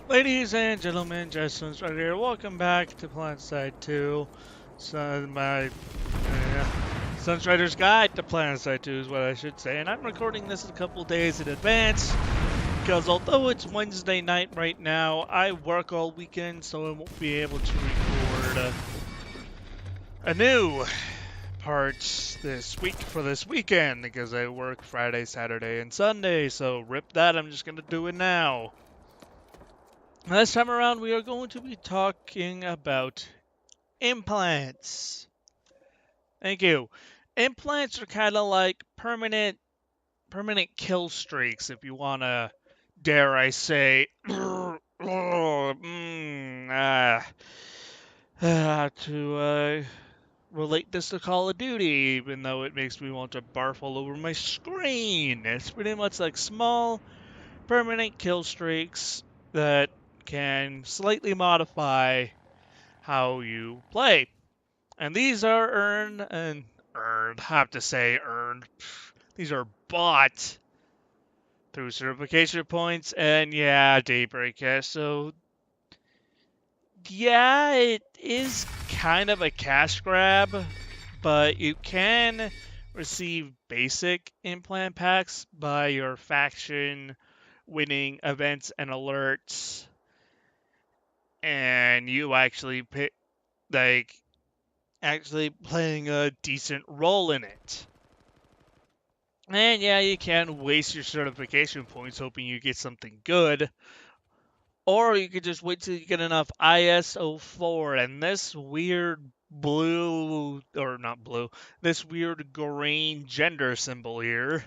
Ladies and gentlemen, Sunstrider here. Welcome back to Planetside 2. Sunstrider's Guide to Planetside 2 is what I should say. And I'm recording this a couple days in advance because although it's Wednesday night right now, I work all weekend, so I won't be able to record a new part this week for this weekend because I work Friday, Saturday, and Sunday. So rip that. I'm just going to do it now. This time around, we are going to be talking about implants. Thank you. Implants are kind of like permanent kill streaks, if you want to, dare I say, to relate this to Call of Duty, even though it makes me want to barf all over my screen. It's pretty much like small, permanent kill streaks that can slightly modify how you play. And these are earned, these are bought through certification points and Daybreak. So, it is kind of a cash grab, but you can receive basic implant packs by your faction winning events and alerts, and you actually actually playing a decent role in it. And you can waste your certification points hoping you get something good, or you could just wait till you get enough ISO4, and this weird this weird green gender symbol here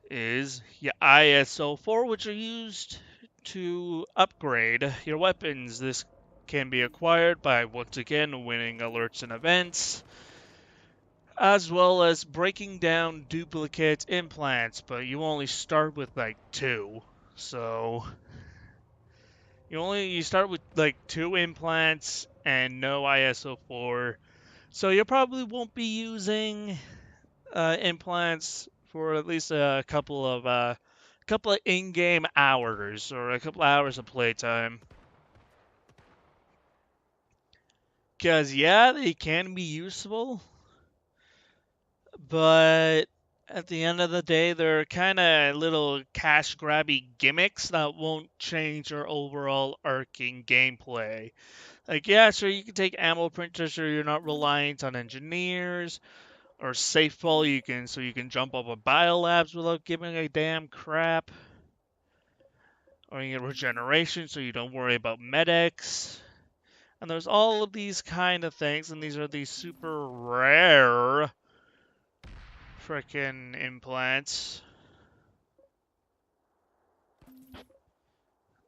is your ISO4, which are used to upgrade your weapons. This can be acquired by, once again, winning alerts and events, as well as breaking down duplicate implants, but you only start with like 2. So you start with like 2 implants and no ISO4. So you probably won't be using implants for at least a couple of in-game hours, or a couple hours of playtime. Because, they can be useful, but at the end of the day, they're kind of little cash-grabby gimmicks that won't change your overall arcing gameplay. Like, sure, you can take ammo printers so you're not reliant on engineers, or safe fall so you can jump up a biolabs without giving a damn crap. Or you get regeneration so you don't worry about medics. And there's all of these kind of things, and these are these super rare frickin' implants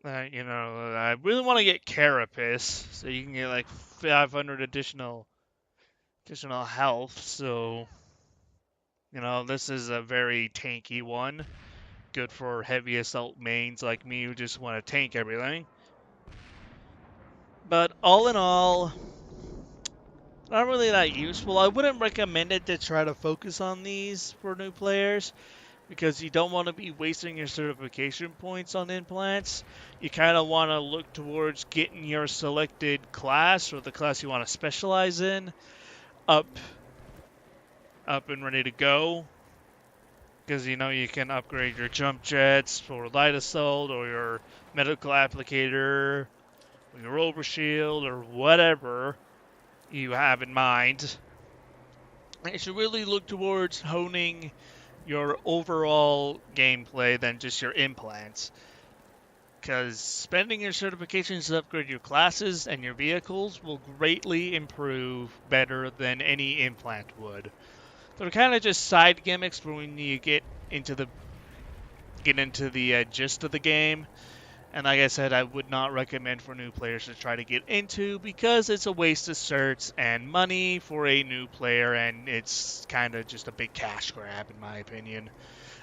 that, I really want to get Carapace, so you can get like 500 additional health. So, this is a very tanky one, good for heavy assault mains like me who just want to tank everything. But all in all, not really that useful. I wouldn't recommend it to try to focus on these for new players, because you don't want to be wasting your certification points on implants. You kind of want to look towards getting your selected class, or the class you want to specialize in, up and ready to go. Because, you can upgrade your jump jets for light assault, or your medical applicator, or your overshield, or whatever you have in mind. You should really look towards honing your overall gameplay than just your implants. Because spending your certifications to upgrade your classes and your vehicles will greatly improve better than any implant would. They're kind of just side gimmicks for when you get into the gist of the game. And like I said, I would not recommend for new players to try to get into, because it's a waste of certs and money for a new player, and it's kind of just a big cash grab, in my opinion.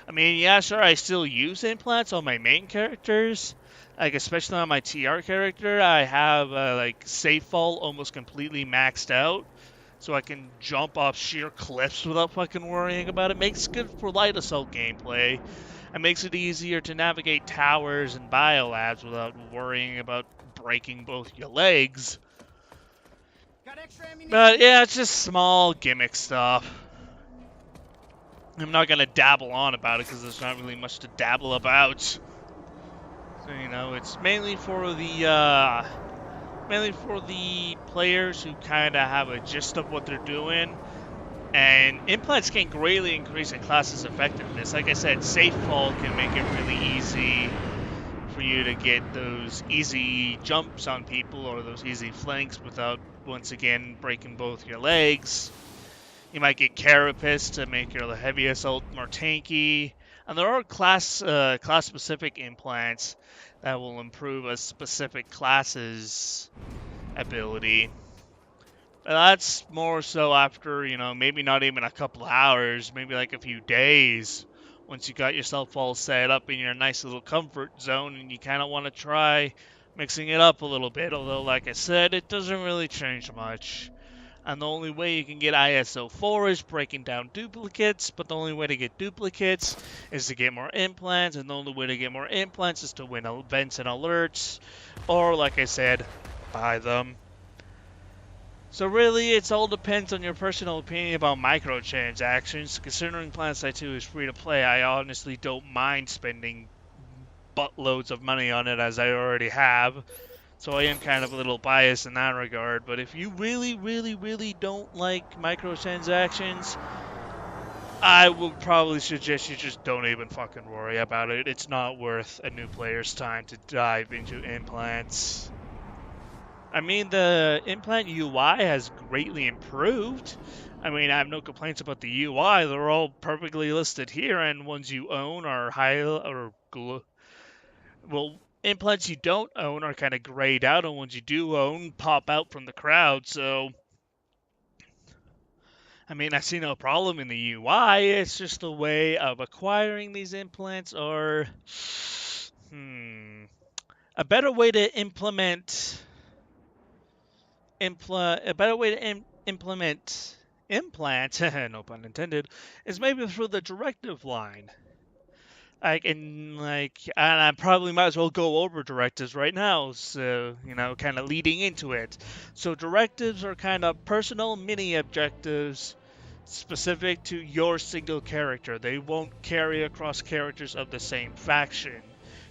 I mean, sure, I still use implants on my main characters, like especially on my TR character. I have safe fall almost completely maxed out, so I can jump off sheer cliffs without fucking worrying about it. Makes good for light assault gameplay. It makes it easier to navigate towers and biolabs without worrying about breaking both your legs. But yeah, it's just small gimmick stuff. I'm not gonna dabble on about it because there's not really much to dabble about. So it's mainly for the players who kind of have a gist of what they're doing. And implants can greatly increase a class's effectiveness. Like I said, safe fall can make it really easy for you to get those easy jumps on people or those easy flanks without, once again, breaking both your legs. You might get Carapace to make your heavy assault more tanky. And there are class-specific implants that will improve a specific class's ability. That's more so after, maybe not even a couple hours, maybe like a few days, once you got yourself all set up in your nice little comfort zone and you kind of want to try mixing it up a little bit. Although, like I said, it doesn't really change much. And the only way you can get ISO 4 is breaking down duplicates, but the only way to get duplicates is to get more implants, and the only way to get more implants is to win events and alerts, or, like I said, buy them. So really, it all depends on your personal opinion about microtransactions. Considering Planetside 2 is free to play, I honestly don't mind spending buttloads of money on it as I already have. So I am kind of a little biased in that regard. But if you really, really, really don't like microtransactions, I would probably suggest you just don't even fucking worry about it. It's not worth a new player's time to dive into implants. I mean, the implant UI has greatly improved. I mean, I have no complaints about the UI. They're all perfectly listed here, and ones you own are well, implants you don't own are kind of grayed out, and ones you do own pop out from the crowd. So, I mean, I see no problem in the UI. It's just a way of acquiring these implants, or a better way to implement implant, no pun intended, is maybe through the directive line. And I probably might as well go over directives right now, so, kind of leading into it. So directives are kind of personal mini objectives specific to your single character. They won't carry across characters of the same faction,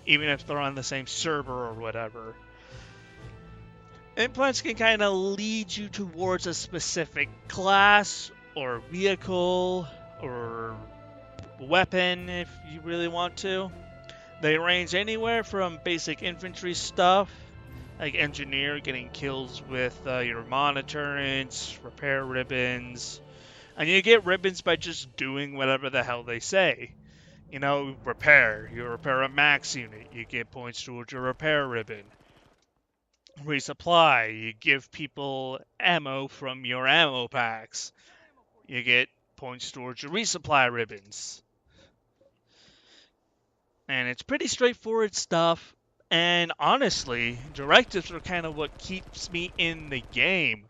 even if they're on the same server or whatever. Implants can kind of lead you towards a specific class or vehicle or weapon if you really want to. They range anywhere from basic infantry stuff, like engineer, getting kills with your monitorings, repair ribbons. And you get ribbons by just doing whatever the hell they say. Repair. You repair a max unit, you get points towards your repair ribbon. Resupply. You give people ammo from your ammo packs. You get points towards your resupply ribbons. And it's pretty straightforward stuff. And honestly, directives are kind of what keeps me in the game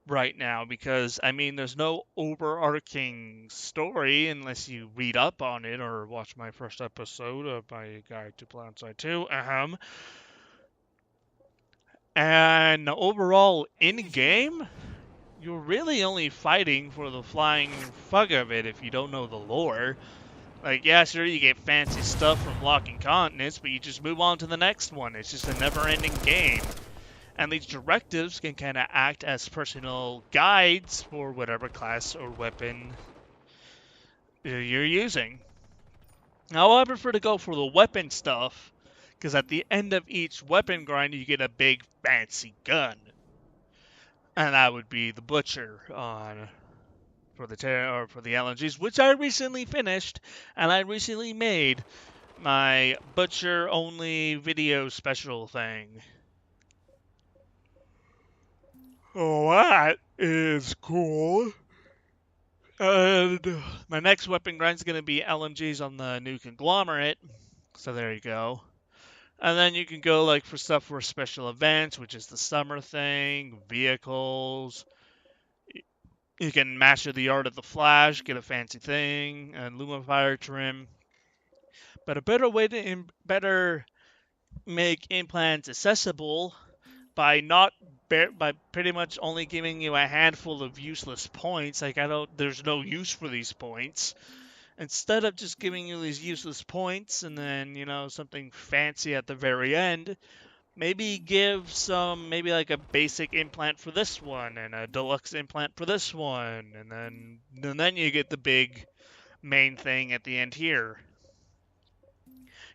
right now. Because, I mean, there's no overarching story unless you read up on it or watch my first episode of my Guide to Planetside 2. And overall, in-game, you're really only fighting for the flying fuck of it if you don't know the lore. Like, yeah, sure, you get fancy stuff from locking continents, but you just move on to the next one. It's just a never-ending game. And these directives can kind of act as personal guides for whatever class or weapon you're using. Now, I prefer to go for the weapon stuff, because at the end of each weapon grind, you get a big fancy gun. And that would be the Butcher for the LMGs, which I recently finished, and I recently made my Butcher only video special thing. Oh, that is cool. And my next weapon grind is going to be LMGs on the new Conglomerate. So there you go. And then you can go for stuff for special events, which is the summer thing, vehicles. You can master the art of the Flash, get a fancy thing, and Lumifire trim. But a better way to better make implants accessible by not by pretty much only giving you a handful of useless points. Like there's no use for these points. Instead of just giving you these useless points and then, something fancy at the very end, maybe give maybe like a basic implant for this one and a deluxe implant for this one, and then you get the big main thing at the end here.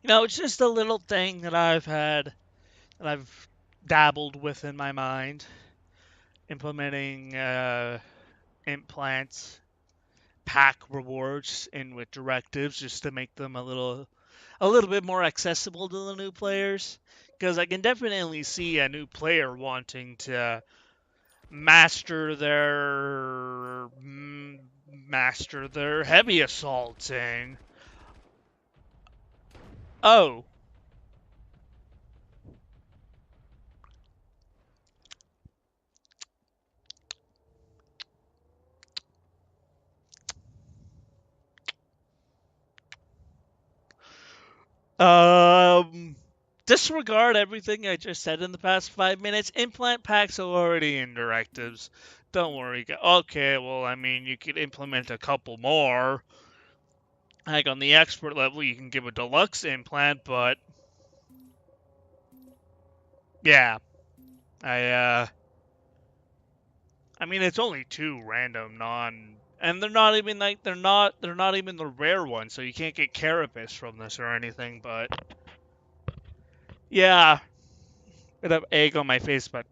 It's just a little thing that I've dabbled with in my mind, implementing implant pack rewards in with directives just to make them a little bit more accessible to the new players, because I can definitely see a new player wanting to master their heavy assaulting. Oh. Disregard everything I just said in the past 5 minutes. Implant packs are already in directives. Don't worry. Okay, well, I mean, you could implement a couple more. Like on the expert level, you can give a deluxe implant, but yeah, I mean, it's only 2 random and they're not even they're not even the rare ones, so you can't get carapace from this or anything. But yeah, bit of egg on my face, but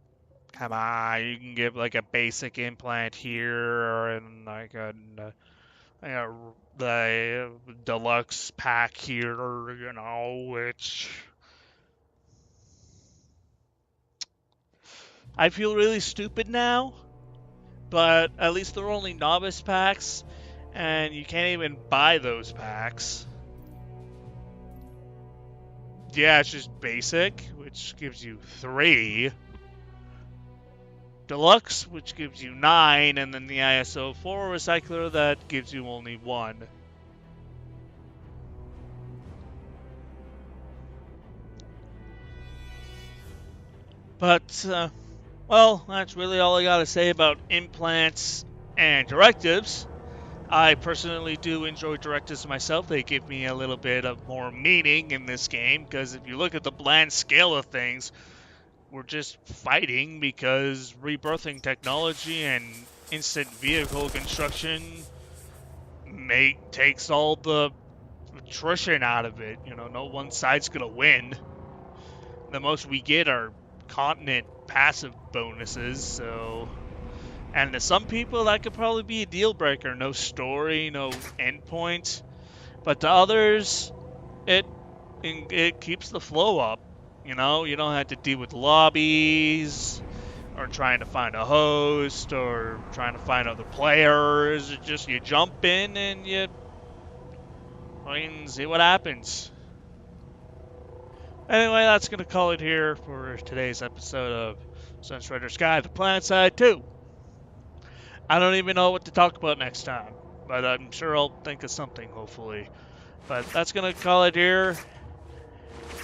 come on, you can give like a basic implant here and like the deluxe pack here, which I feel really stupid now, but at least they're only novice packs, and you can't even buy those packs. Yeah, it's just basic, which gives you 3. Deluxe, which gives you 9, and then the ISO 4 recycler that gives you only 1. But, well, that's really all I gotta say about implants and directives. I personally do enjoy directives myself. They give me a little bit of more meaning in this game, because if you look at the bland scale of things, we're just fighting because rebirthing technology and instant vehicle construction takes all the attrition out of it. No one side's gonna win. The most we get are continent passive bonuses, so... And to some people, that could probably be a deal breaker. No story, no endpoint. But to others, it keeps the flow up. You don't have to deal with lobbies, or trying to find a host, or trying to find other players. It's just you jump in and you see what happens. Anyway, that's going to call it here for today's episode of Sunstrider's Guide to Planetside 2. I don't even know what to talk about next time, but I'm sure I'll think of something, hopefully. But that's going to call it here.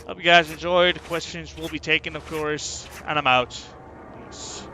Hope you guys enjoyed. Questions will be taken, of course, and I'm out. Peace.